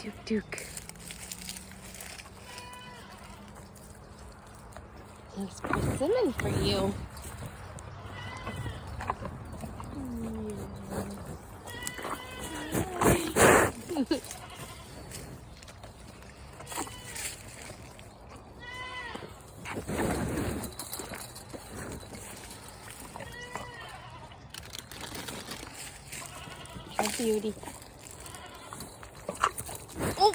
Duke, Duke. There's persimmon for you. Beauty. Oh!